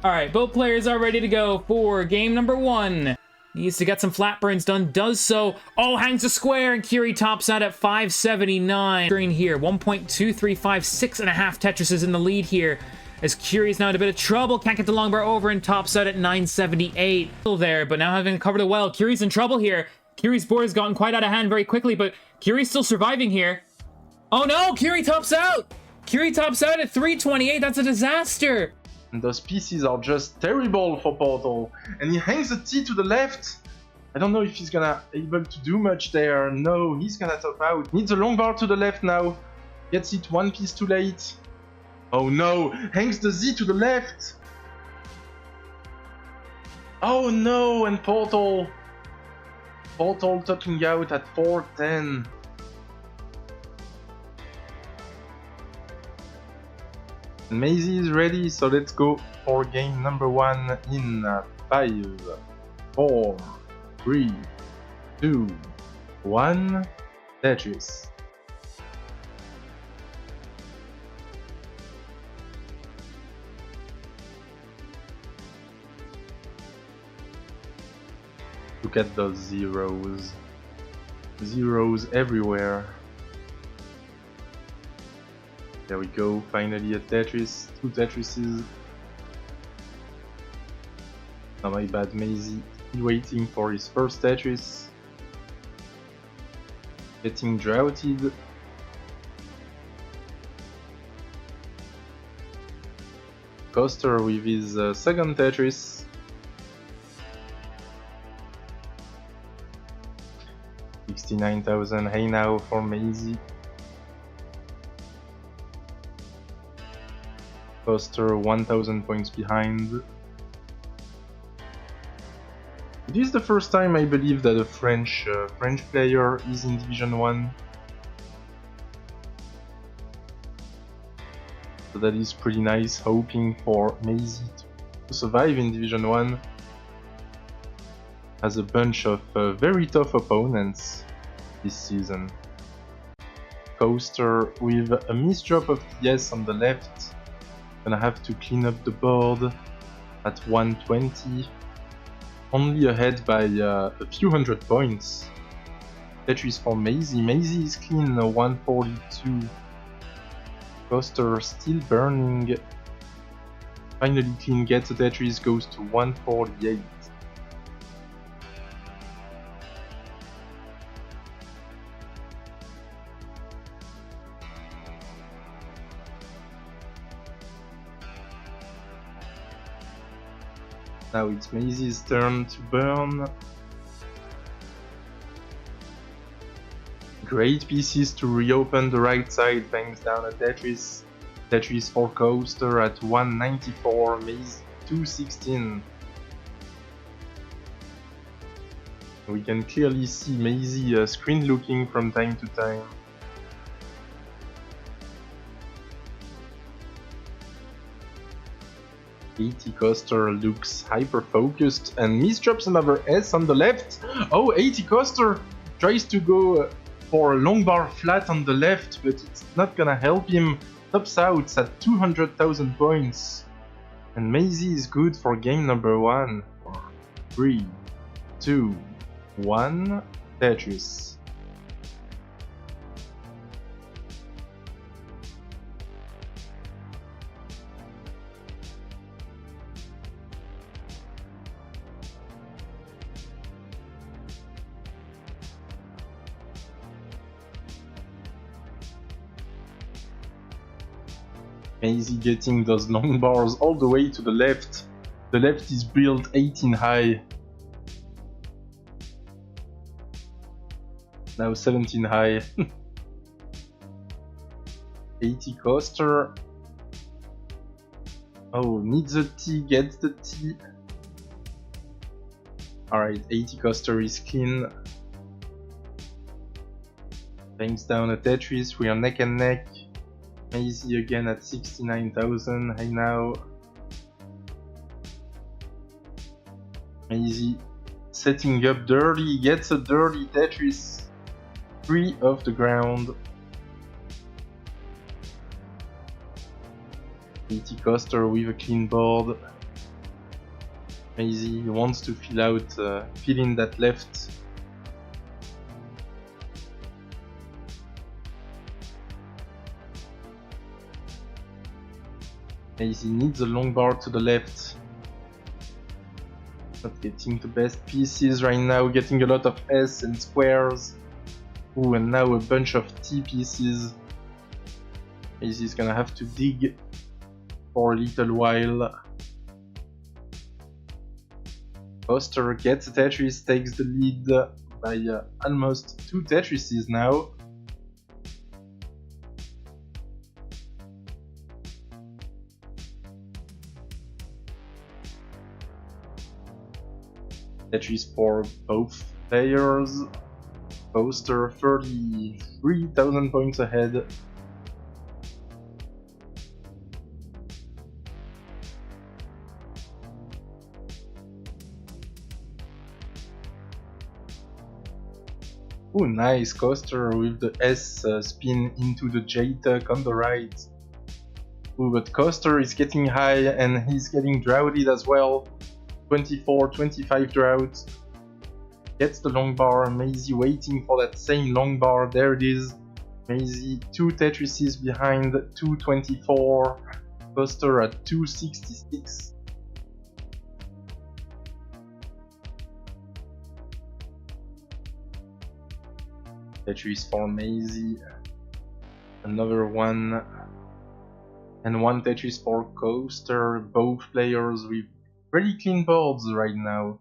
Alright, both players are ready to go for game number 1. Needs to get some flat burns done, does so. Oh, hangs a square, and Curie tops out at 579. Green here, 1.235, 6.5 Tetris is in the lead here. As Curie's now in a bit of trouble, can't get the long bar over and tops out at 978. Still there, but now having covered it well. Curie's in trouble here. Curie's board has gotten quite out of hand very quickly, but Curie's still surviving here. Oh no, Curie tops out! Curie tops out at 328, that's a disaster! And those pieces are just terrible for Portal. And he hangs the T to the left. I don't know if he's gonna able to do much there. No, he's gonna top out. Needs a long bar to the left now. Gets it one piece too late. Oh no, hangs the Z to the left. Oh no, and Portal topping out at 410. Maisy is ready, so let's go for game number 1 in 5, 4, 3, 2, 1, Tetris. Look at those zeros. Zeros everywhere. There we go, finally a Tetris, 2 Tetrises. Oh my bad, Maisy, waiting for his first Tetris. Getting droughted. Atkoster with his second Tetris. $69,000, hey now for Maisy. Atkoster 1000 points behind. It is the first time I believe that a French player is in Division 1. So that is pretty nice, hoping for Maisy to survive in Division 1. Has a bunch of very tough opponents this season. Atkoster with a misdrop of TS on the left. Gonna have to clean up the board at 120. Only ahead by a few hundred points. Tetris for Maisy. Maisy is clean 142. Atkoster still burning. Finally clean gets a Tetris, goes to 148. Now it's Maisy's turn to burn. Great pieces to reopen the right side, bangs down a Tetris. Tetris for Atkoster at 194, Maisy 216. We can clearly see Maisy screen looking from time to time. Atkoster looks hyper-focused and misdrops another S on the left. Oh, Atkoster tries to go for a long bar flat on the left, but it's not gonna help him. Tops out at 200,000 points. And Maisy is good for game number 1. 3, 2, 1, Tetris. Maisy getting those long bars all the way to the left. The left is built 18 high. Now 17 high. Atkoster. Oh, needs a T, gets the T. Alright, Atkoster is clean. Bangs down a Tetris, we are neck and neck. Maisy again at 69,000, hey now. Maisy setting up dirty, gets a dirty Tetris. 3 off the ground. Atkoster with a clean board. Maisy wants to fill in that left. Maisy needs a long bar to the left. Not getting the best pieces right now, getting a lot of S and squares. Ooh, and now a bunch of T pieces. Maisy is gonna have to dig for a little while. Atkoster gets a Tetris, takes the lead by almost 2 Tetrises now. Tetris for both players. Atkoster 33,000 points ahead. Oh, nice Atkoster with the S spin into the J tuck on the right. Ooh, but Atkoster is getting high and he's getting droughted as well. 24, 25 drought. Gets the long bar. Maisy waiting for that same long bar. There it is. Maisy 2 Tetrises behind, 224. Atkoster at 266. Tetris for Maisy. Another one. And 1 Tetris for Atkoster. Both players with pretty clean boards right now.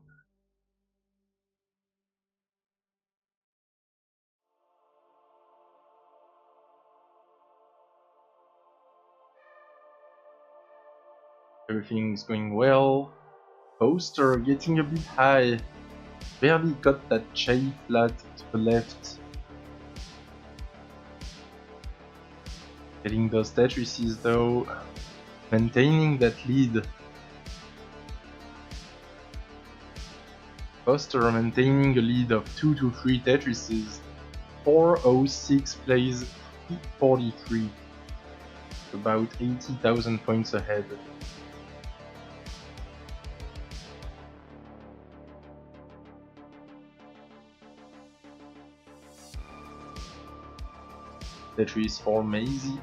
Everything is going well. Atkoster getting a bit high. Barely got that J flat to the left. Getting those Tetrises though. Maintaining that lead. Atkoster maintaining a lead of 2 to 3 Tetrises. 406 plays 43. About 80,000 points ahead. Tetris for Maisy.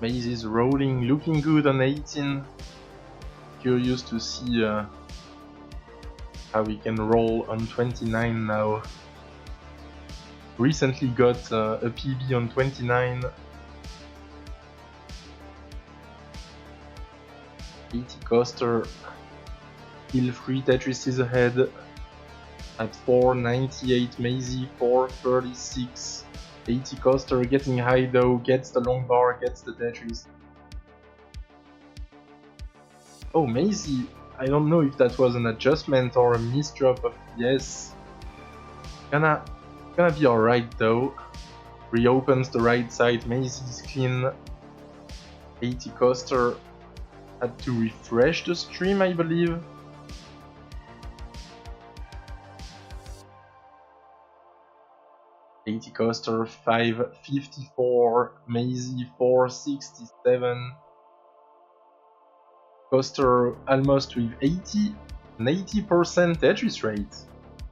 Maisy is rolling, looking good on 18. Curious to see how we can roll on 29 now. Recently got a PB on 29. 80 Atkoster. Still 3 Tetrises ahead. At 498 Maisy, 436. 80 Atkoster getting high though, gets the long bar, gets the Tetris. Oh, Maisy, I don't know if that was an adjustment or a misdrop of PS. Gonna be alright though. Reopens the right side, Maisy is clean. 80 Atkoster had to refresh the stream, I believe. Atkoster 554, Maisy 467. Atkoster almost with 80, an 80% Tetris rate.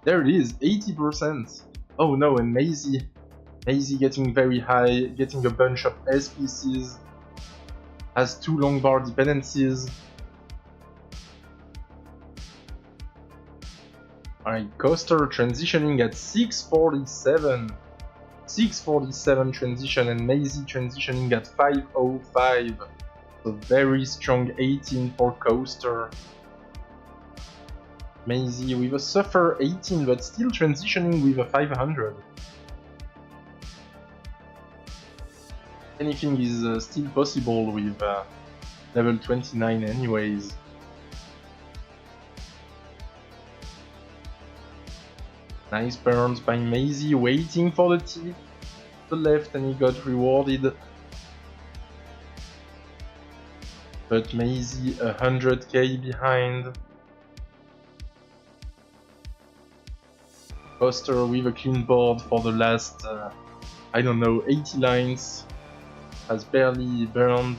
There it is, 80%. Oh no, and Maisy getting very high, getting a bunch of S pieces. Has 2 long bar dependencies. Alright, Atkoster transitioning at 647. 647 transition and Maisy transitioning at 505. So very strong 18 for Atkoster. Maisy with a suffer 18 but still transitioning with a 500. Anything is still possible with level 29 anyways. Nice burns by Maisy, waiting for the T to the left, and he got rewarded. But Maisy 100k behind. Atkoster with a clean board for the last I don't know, 80 lines. Has barely burned.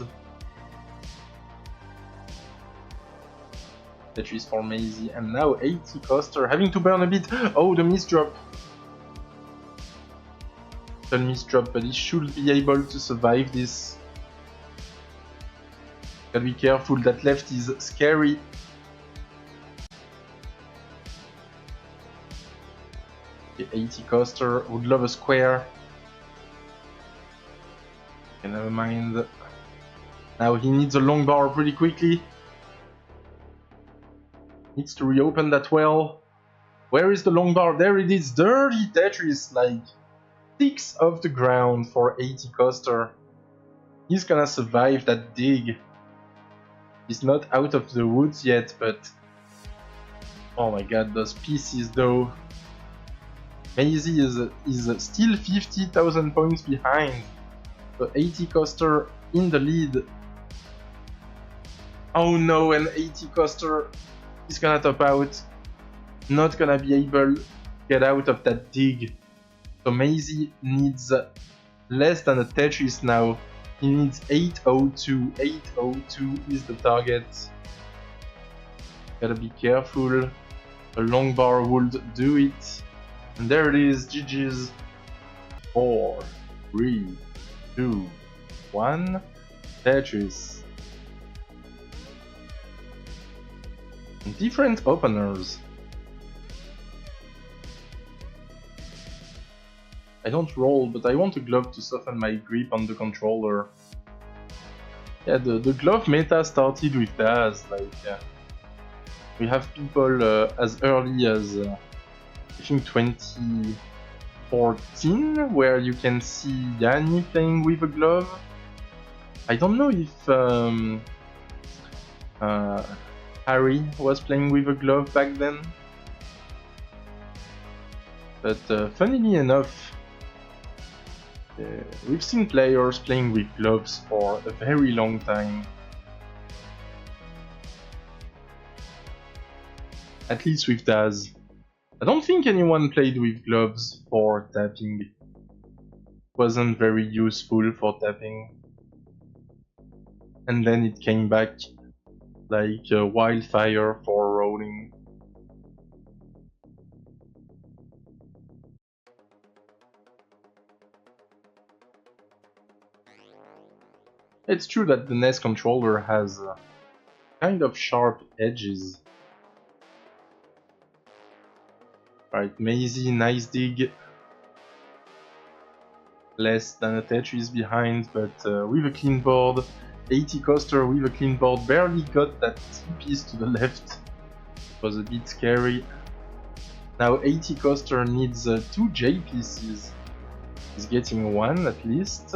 Tetris for Maisy, and now Atkoster having to burn a bit. Oh, the misdrop. The misdrop, but he should be able to survive this. Gotta be careful, that left is scary. The Atkoster would love a square. Okay, never mind. Now he needs a long bar pretty quickly. Needs to reopen that well. Where is the long bar? There it is. Dirty Tetris, like 6 off the ground for Atkoster. He's gonna survive that dig. He's not out of the woods yet, but oh my god, those pieces though. Maisy is still 50,000 points behind. So Atkoster in the lead. Oh no, and Atkoster is gonna top out. Not gonna be able to get out of that dig. So Maisy needs less than a Tetris now. He needs 802. 802 is the target. Gotta be careful. A long bar would do it. And there it is, GG's. 4, 3, 2, 1. Tetris. Different openers. I don't roll, but I want a glove to soften my grip on the controller. Yeah, the glove meta started with Daz. Like, we have people as early as I think 2014, where you can see Yanni playing with a glove. I don't know if Harry was playing with a glove back then. But funnily enough, we've seen players playing with gloves for a very long time. At least with Daz. I don't think anyone played with gloves for tapping. It wasn't very useful for tapping. And then it came back like wildfire for rolling. It's true that the NES controller has kind of sharp edges. Right, Maisy, nice dig. Less than a Tetris behind, but with a clean board. Atkoster with a clean board barely got that piece to the left. It was a bit scary. Now Atkoster needs 2 J pieces. He's getting 1 at least.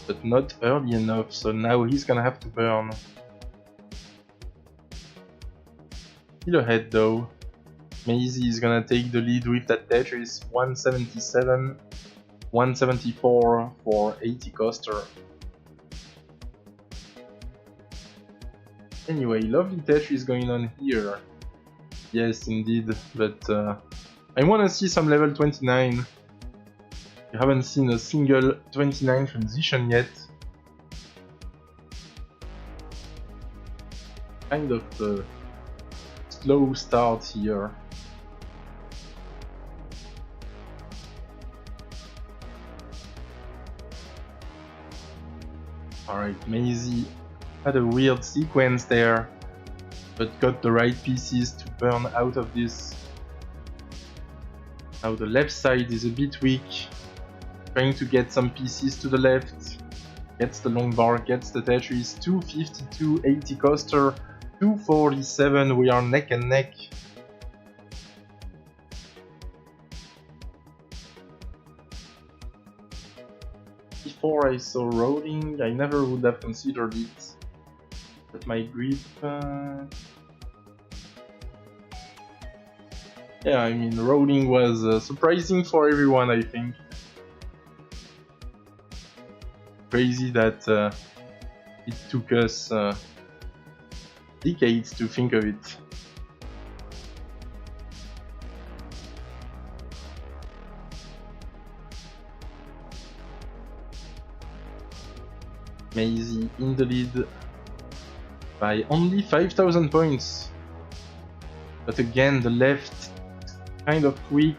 But not early enough, so now he's gonna have to burn. Still ahead though. Maisy is gonna take the lead with that Tetris. 177, 174 for Atkoster. Anyway, lovely Tetris going on here. Yes, indeed, but I wanna see some level 29. I haven't seen a single 29 transition yet. Kind of a slow start here. Alright, Maisy had a weird sequence there, but got the right pieces to burn out of this. Now the left side is a bit weak. Trying to get some pieces to the left. Gets the long bar, gets the Tetris. 252 Atkoster, 247. We are neck and neck. Before I saw rolling, I never would have considered it. But my grip... Yeah, I mean, rolling was surprising for everyone, I think. Crazy that it took us decades to think of it. Maisy in the lead by only 5,000 points. But again, the left kind of quick,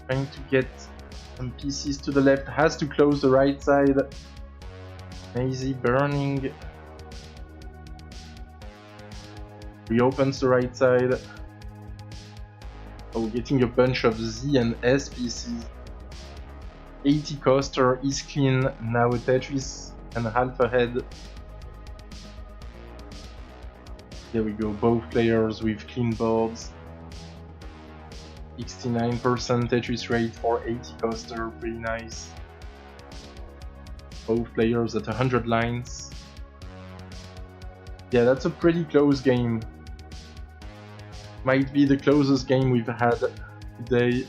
trying to get some pieces to the left, has to close the right side. Maisy burning. Reopens the right side. Oh, getting a bunch of Z and S pieces. Atkoster is clean, now Tetris and half ahead. Here we go, both players with clean boards. 69% Tetris rate for Atkoster, pretty nice. Both players at 100 lines. Yeah, that's a pretty close game. Might be the closest game we've had today.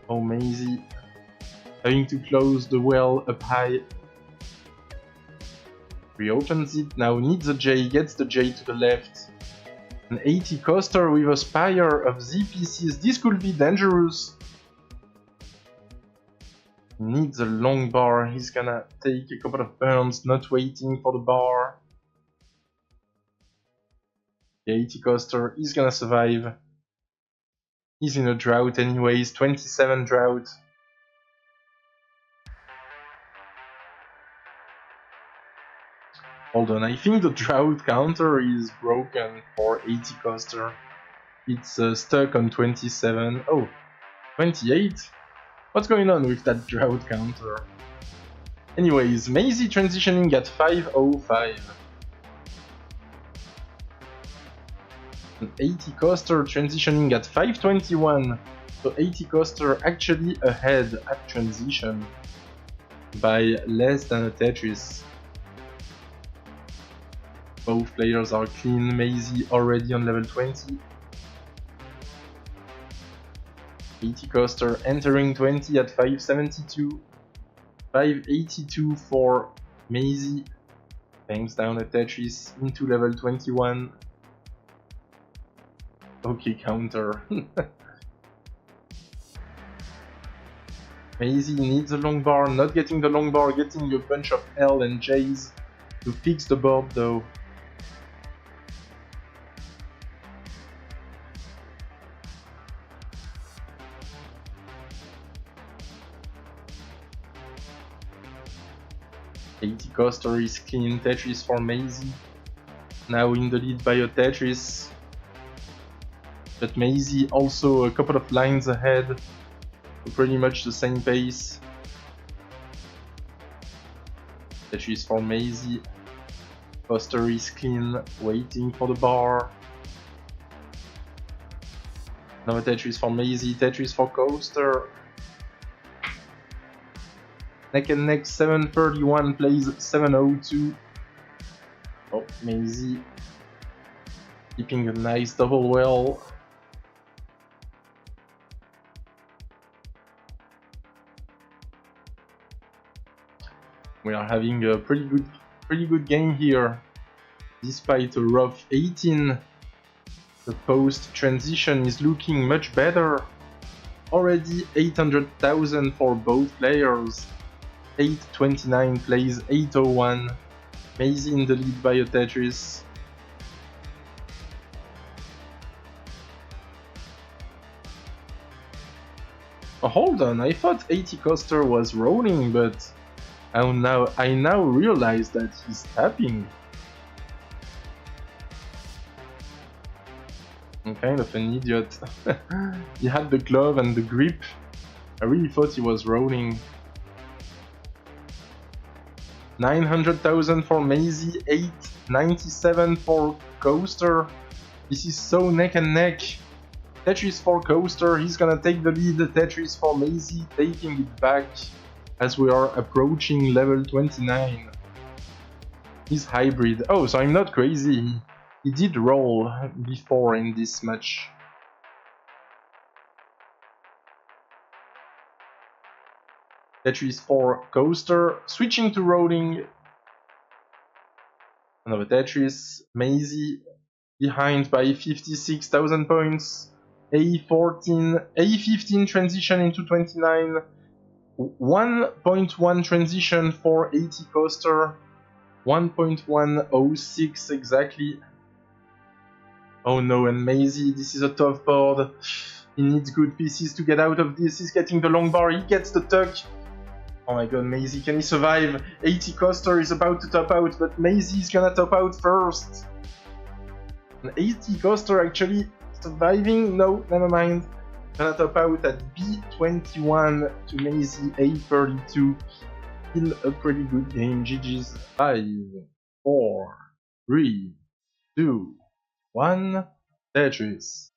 Oh, Maisy having to close the well up high. Reopens it, now needs a J, gets the J to the left. An Atkoster with a spire of Z pieces, this could be dangerous. Needs a long bar, he's gonna take a couple of burns, not waiting for the bar. The Atkoster is gonna survive. He's in a drought anyways, 27 drought. Hold on, I think the drought counter is broken for Atkoster. It's stuck on 27. Oh, 28? What's going on with that drought counter? Anyways, Maisy transitioning at 5:05. And Atkoster transitioning at 5:21. So Atkoster actually ahead at transition by less than a Tetris. Both players are clean, Maisy already on level 20. Atkoster entering 20 at 572. 582 for Maisy. Bangs down a Tetris into level 21. Okay, counter. Maisy needs a long bar, not getting the long bar, getting a bunch of L and J's to fix the board though. Atkoster is clean, Tetris for Maisy. Now in the lead by a Tetris. But Maisy also a couple of lines ahead. So pretty much the same pace. Tetris for Maisy. Atkoster is clean, waiting for the bar. Now Tetris for Maisy, Tetris for Coaster. Neck and neck, 731 plays 702. Oh, Maisy keeping a nice double well. We are having a pretty good game here. Despite a rough 18, the post transition is looking much better. Already 800,000 for both players. 829 plays 801. Maisy in the lead by a Tetris. Oh, hold on, I thought Atkoster was rolling, but I now realize that he's tapping. I'm kind of an idiot. He had the glove and the grip. I really thought he was rolling. 900,000 for Maisy, 897 for Coaster. This is so neck and neck. Tetris for Coaster, he's gonna take the lead. Tetris for Maisy, taking it back as we are approaching level 29. He's hybrid. Oh, so I'm not crazy. He did roll before in this match. Tetris for Coaster, switching to rolling. Another Tetris. Maisy behind by 56,000 points. A15 transition into 29. 1.1 transition for Atkoster. 1.106 exactly. Oh no, and Maisy, this is a tough board. He needs good pieces to get out of this. He's getting the long bar, he gets the tuck. Oh my god, Maisy, can he survive? Atkoster is about to top out, but Maisy is gonna top out first. And Atkoster actually surviving? No, never mind. Gonna top out at B21 to Maisy A32. Still a pretty good game, GG's. 5, 4, 3, 2, 1, Tetris.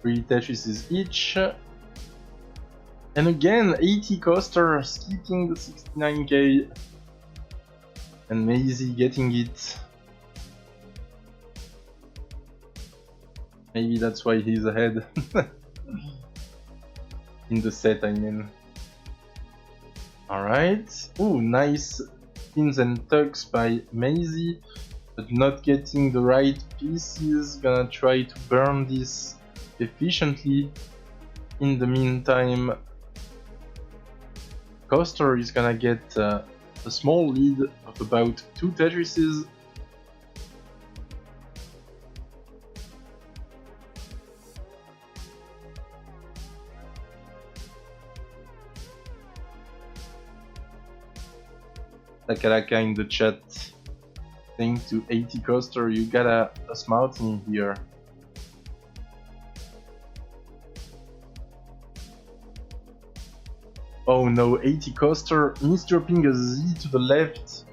Three Tetrises each. And again, Atkoster skipping the 69k. And Maisy getting it. Maybe that's why he's ahead. In the set, I mean. Alright. Ooh, nice spins and tucks by Maisy. But not getting the right pieces. Gonna try to burn this efficiently. In the meantime, Coaster is gonna get a small lead of about 2 Tetrises. Takaraka in the chat saying to Atkoster, you got a smarty here. Oh no, Atkoster misdropping a Z to the left.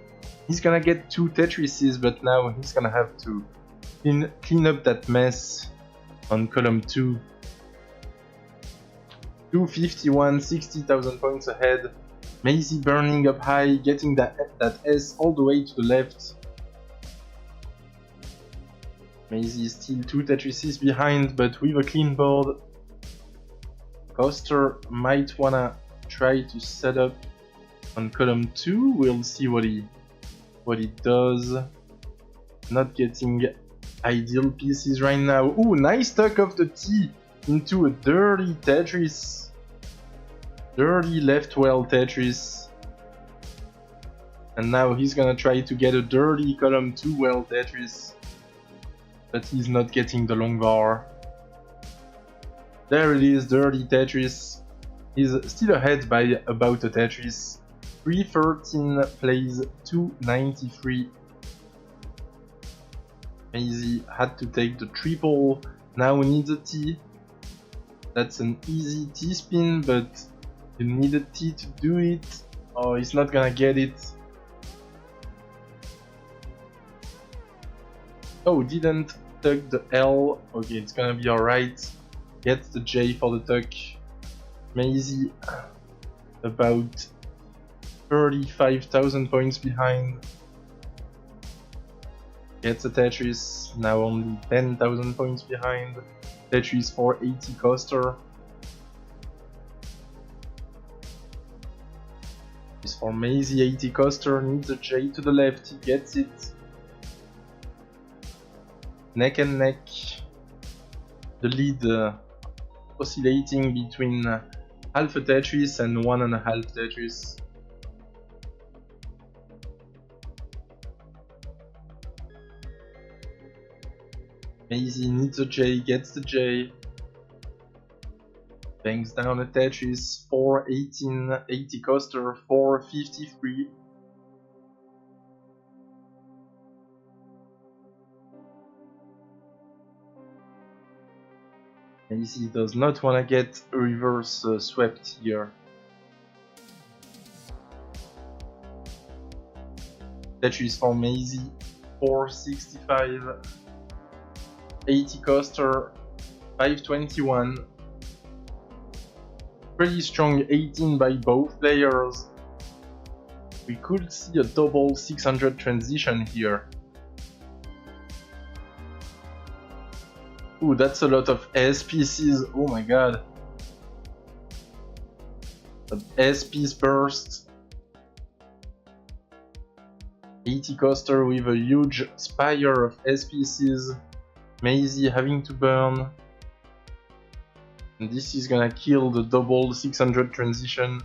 He's gonna get 2 Tetrises, but now he's gonna have to clean up that mess on column 2. 251, 60,000 points ahead. Maisy burning up high, getting that S all the way to the left. Maisy is still 2 Tetrises behind, but with a clean board. Coaster might wanna try to set up on column 2. We'll see what he does. Not getting ideal pieces right now. Ooh, nice tuck of the T into a dirty Tetris. Dirty left well Tetris. And now he's gonna try to get a dirty column 2 well Tetris. But he's not getting the long bar. There it is, dirty Tetris. He's still ahead by about a Tetris. 313 plays 293. Maisy had to take the triple. Now needs a T. That's an easy T-spin, but you need a T to do it. Oh, he's not gonna get it. Oh, didn't tuck the L. Okay, it's gonna be alright. Gets the J for the tuck. Maisy about 35,000 points behind. Gets a Tetris, now only 10,000 points behind. Tetris for Atkoster. Is for Maisy. Atkoster needs a J to the left, he gets it. Neck and neck. The lead oscillating between half a Tetris and 1.5 Tetris. Maisy needs a J, gets the J. Bangs down a Tetris, 418, Atkoster, 453. Maisy does not want to get reverse swept here. Tetris for Maisy, 465. Atkoster, 521. Pretty strong 18 by both players. We could see a double 600 transition here. Ooh, that's a lot of SPCs. Oh my god. An SP's burst. Atkoster with a huge spire of SPCs. Maisy having to burn. And this is gonna kill the double 600 transition.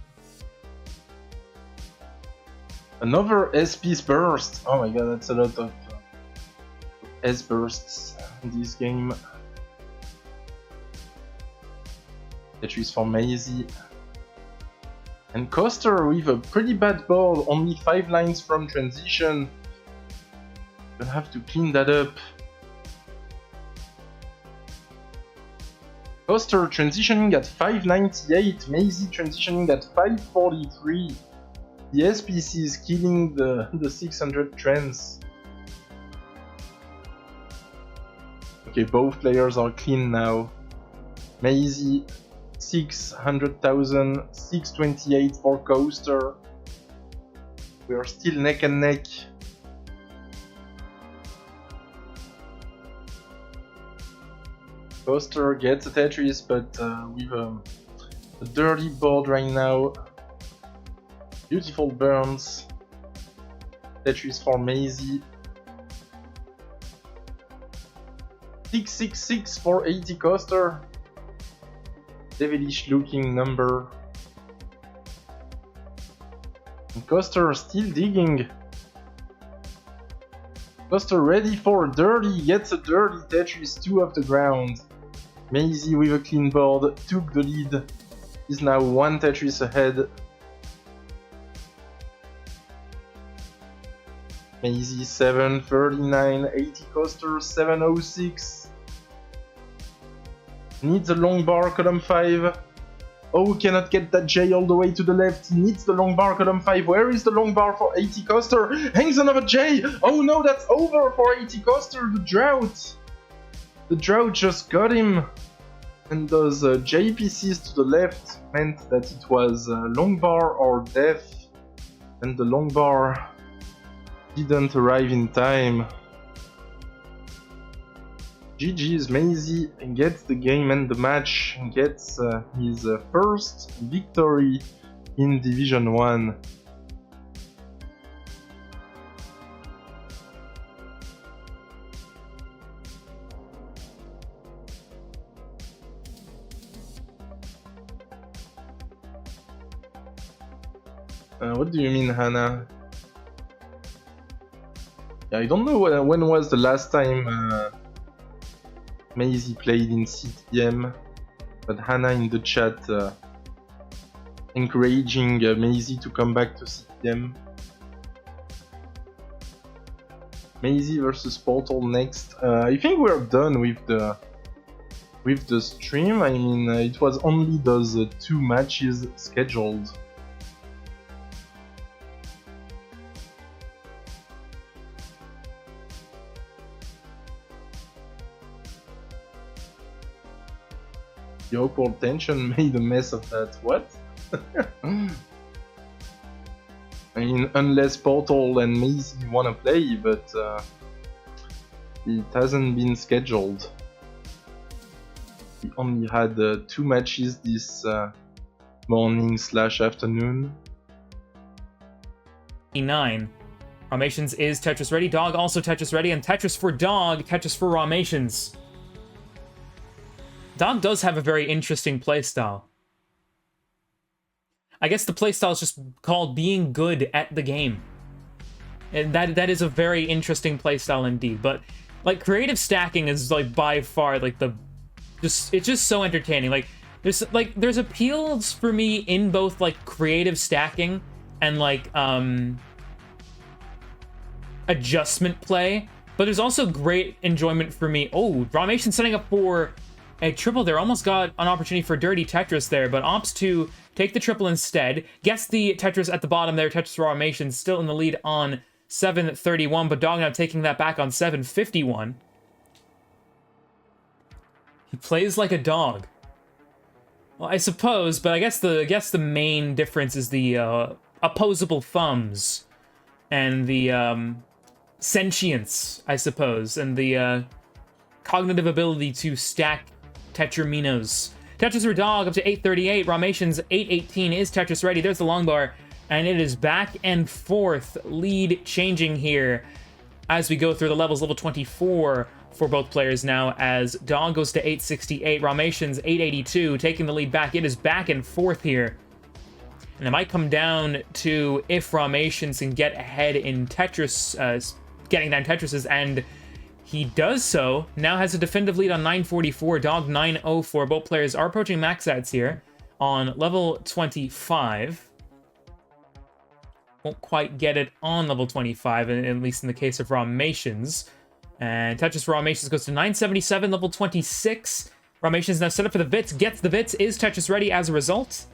Another SP's burst. Oh my god, that's a lot of S bursts in this game. Tetris for Maisy. And Koster with a pretty bad board, only 5 lines from transition. Gonna have to clean that up. Koster transitioning at 598, Maisy transitioning at 543. The SPC is killing the 600 trends. Okay, both players are clean now. Maisy, 600,000, 628 for Koster. We are still neck and neck. Koster gets a Tetris, but with a dirty board right now. Beautiful burns. Tetris for Maisy. 666 for Atkoster. Devilish looking number. And Koster still digging. Koster ready for a dirty, gets a dirty Tetris 2 off the ground. Maisy with a clean board took the lead. Is now 1 Tetris ahead. Maisy 739, Atkoster 706. Needs a long bar, column 5. Oh, cannot get that J all the way to the left. He needs the long bar, column 5. Where is the long bar for Atkoster? Hangs another J! Oh no, that's over for Atkoster, the drought! The drought just got him. And those JPCs to the left meant that it was long bar or death. And the long bar didn't arrive in time. GG's, Maisy gets the game and the match, gets his first victory in Division 1. What do you mean, Hannah? Yeah, I don't know when was the last time Maisy played in CTM, but Hannah in the chat encouraging Maisy to come back to CTM. Maisy versus Portal next. I think we're done with the stream. I mean, it was only those 2 matches scheduled. The awkward tension made a mess of that. What? I mean, unless Portal and Maisy wanna play, but it hasn't been scheduled. We only had 2 matches this morning/afternoon. 9. Rations is Tetris ready. Dog also Tetris ready, and Tetris for Dog, Tetris for Rations. Dog does have a very interesting playstyle. I guess the playstyle is just called being good at the game. And that is a very interesting playstyle indeed. But like creative stacking is like by far like it's just so entertaining. Like there's appeals for me in both like creative stacking and like adjustment play, but there's also great enjoyment for me. Oh, Rations setting up for a triple there. Almost got an opportunity for dirty Tetris there, but opts to take the triple instead. Gets the Tetris at the bottom there. Tetris Formation still in the lead on 731, but Dog now taking that back on 751. He plays like a dog. Well, I suppose, but I guess the main difference is the opposable thumbs and the sentience, I suppose, and the cognitive ability to stack Tetraminos. Tetris for Dog up to 838. Ramations 818 is Tetris ready. There's the long bar, and it is back and forth. Lead changing here as we go through the levels. Level 24 for both players now as Dog goes to 868. Ramations 882 taking the lead back. It is back and forth here. And it might come down to if Ramations can get ahead in Tetris, getting down Tetrises, and he does so. Now has a definitive lead on 944, Dog 904. Both players are approaching max outs here on level 25. Won't quite get it on level 25, at least in the case of Ramations. And Tetris for Ramations goes to 977, level 26. Ramations now set up for the Vits, gets the Vits, is Tetris ready as a result.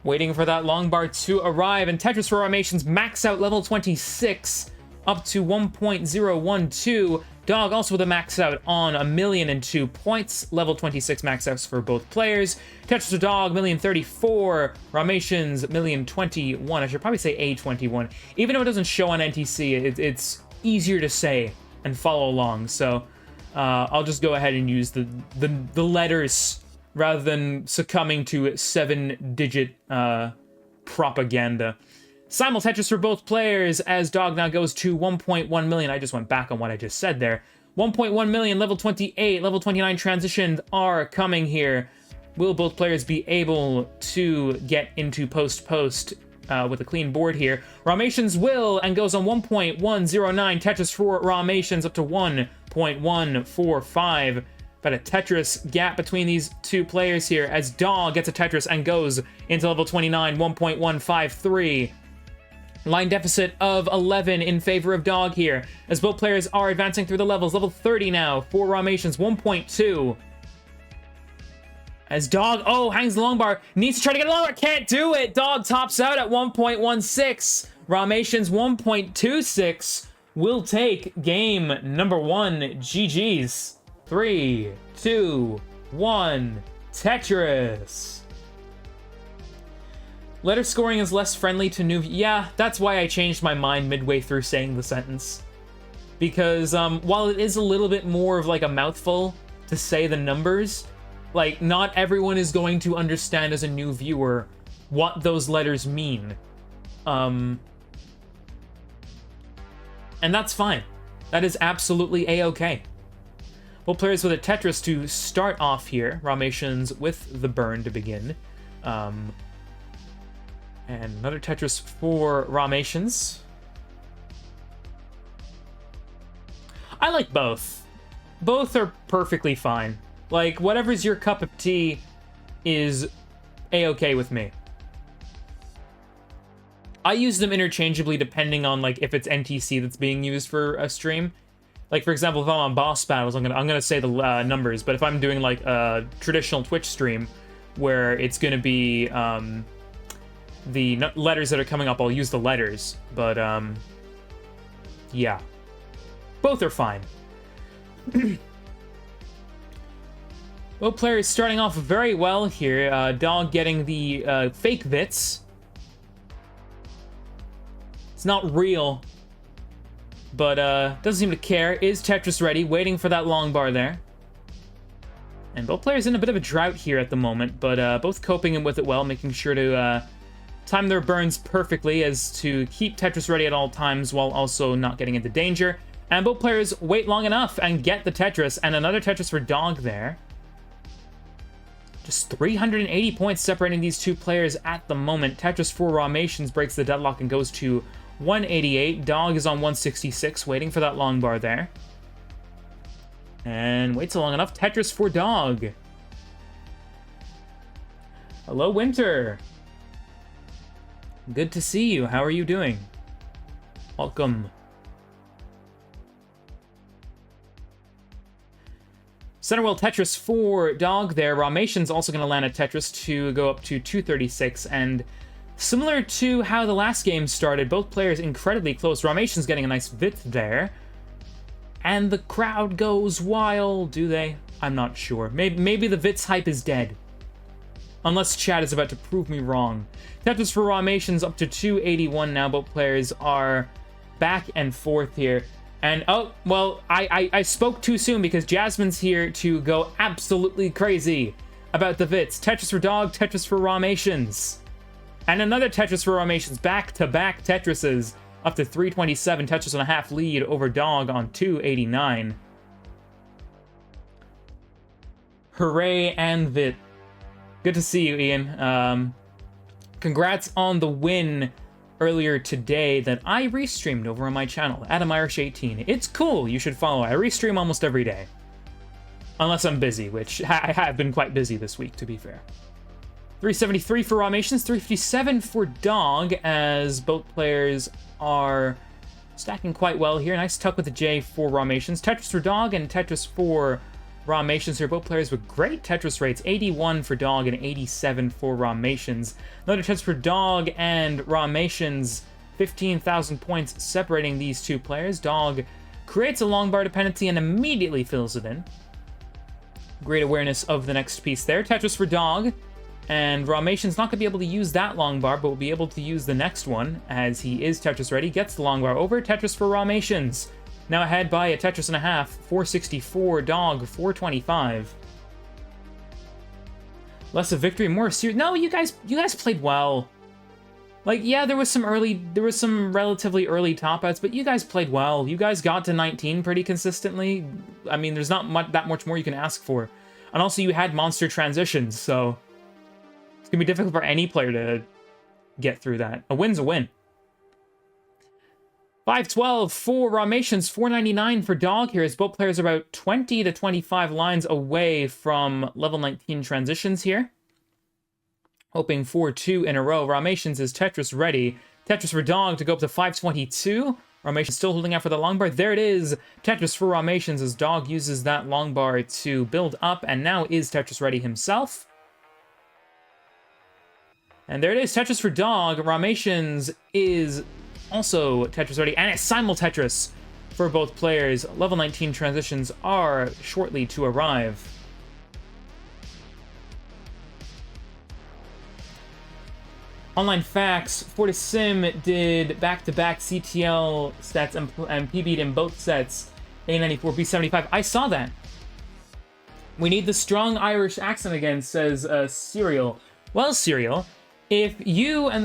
Waiting for that long bar to arrive, and Tetris for Ramations max out level 26, up to 1.012. Dog also with a max out on 1,000,002 points. Level 26 max outs for both players. Tetris for Dog, 1,034. Ramations, 1,021. I should probably say A21. Even though it doesn't show on NTC, it's easier to say and follow along. So I'll just go ahead and use the letters rather than succumbing to 7-digit propaganda. Simul Tetris for both players as Dog now goes to 1.1 million. I just went back on what I just said there. 1.1 million, level 28, level 29 transitions are coming here. Will both players be able to get into post-post with a clean board here? Ramations will, and goes on 1.109. Tetris for Ramations up to 1.145. But a Tetris gap between these two players here as Dog gets a Tetris and goes into level 29, 1.153. Line deficit of 11 in favor of Dog here, as both players are advancing through the levels. Level 30 now for Ramations, 1.2. As Dog, hangs the long bar, needs to try to get a long bar, can't do it! Dog tops out at 1.16. Ramations, 1.26. Will take game number 1. GG's. 3, 2, 1, Tetris. Letter scoring is less friendly to new... Yeah, that's why I changed my mind midway through saying the sentence. Because while it is a little bit more of like a mouthful to say the numbers, like not everyone is going to understand as a new viewer what those letters mean. And that's fine. That is absolutely A-okay. Both players with a Tetris to start off here. Ramations with the burn to begin. And another Tetris for Ramations. I like both. Both are perfectly fine. Like, whatever's your cup of tea is A-okay with me. I use them interchangeably depending on, like, if it's NTC that's being used for a stream. Like, for example, if I'm on boss battles, I'm gonna say the numbers, but if I'm doing, like, a traditional Twitch stream where it's gonna be, the letters that are coming up, I'll use the letters, but, yeah. Both are fine. Both players starting off very well here. Dog getting the fake Vits. It's not real, but doesn't seem to care. Is Tetris ready, waiting for that long bar there. And both players in a bit of a drought here at the moment, but both coping with it well, making sure to time their burns perfectly as to keep Tetris ready at all times while also not getting into danger. And both players wait long enough and get the Tetris, and another Tetris for Dog there. Just 380 points separating these two players at the moment. Tetris for Ramations breaks the deadlock and goes to 188. Dog is on 166, waiting for that long bar there. And waits long enough. Tetris for Dog. Hello, Winter. Good to see you. How are you doing? Welcome. Center World Tetris for Dog there. Ramation's also going to land a Tetris to go up to 236. And similar to how the last game started, both players incredibly close. Ramation's getting a nice vit there. And the crowd goes wild, do they? I'm not sure. Maybe the Vits hype is dead. Unless Chad is about to prove me wrong. Tetris for Ramations up to 281 now. Both players are back and forth here. And, oh, well, I spoke too soon because Jasmine's here to go absolutely crazy about the Vits. Tetris for Dog, Tetris for Ramations. And another Tetris for Ramations. Back-to-back Tetrises. Up to 327, Tetris and a half lead over Dog on 289. Hooray and Vit. Good to see you, Ian. Congrats on the win earlier today that I restreamed over on my channel, AdamIrish18. It's cool, you should follow. I restream almost every day. Unless I'm busy, which I have been quite busy this week, to be fair. 373 for Ramations, 357 for Dog, as both players are stacking quite well here. Nice tuck with the J for Ramations. Tetris for Dog and Tetris for Ramations here. Both players with great Tetris rates. 81 for Dog and 87 for Ramations. Another Tetris for Dog and Ramations. 15,000 points separating these two players. Dog creates a long bar dependency and immediately fills it in. Great awareness of the next piece there. Tetris for Dog. And Ramation's not going to be able to use that long bar, but will be able to use the next one, as he is Tetris ready. Gets the long bar over. Tetris for Ramations. Now ahead by a Tetris and a half. 464. Dog, 425. Less of victory, more serious. No, you guys played well. Like, yeah, there was some relatively early top outs, but you guys played well. You guys got to 19 pretty consistently. I mean, there's not that much more you can ask for. And also, you had monster transitions, so it's gonna be difficult for any player to get through that. A win's a win. 512 for Ramations, 499 for Dog here, as both players are about 20 to 25 lines away from level 19 transitions here. Hoping for 2 in a row. Ramations is Tetris ready. Tetris for Dog to go up to 522. Ramations still holding out for the long bar. There it is. Tetris for Ramations as Dog uses that long bar to build up, and now is Tetris ready himself. And there it is, Tetris for Dog. Ramations is also Tetris ready, and it's simul Tetris for both players. Level 19 transitions are shortly to arrive. Online facts, Fortisim did back-to-back CTL stats and PB'd in both sets. A94, B75. I saw that. We need the strong Irish accent again, says Serial. Well, Serial, if you and the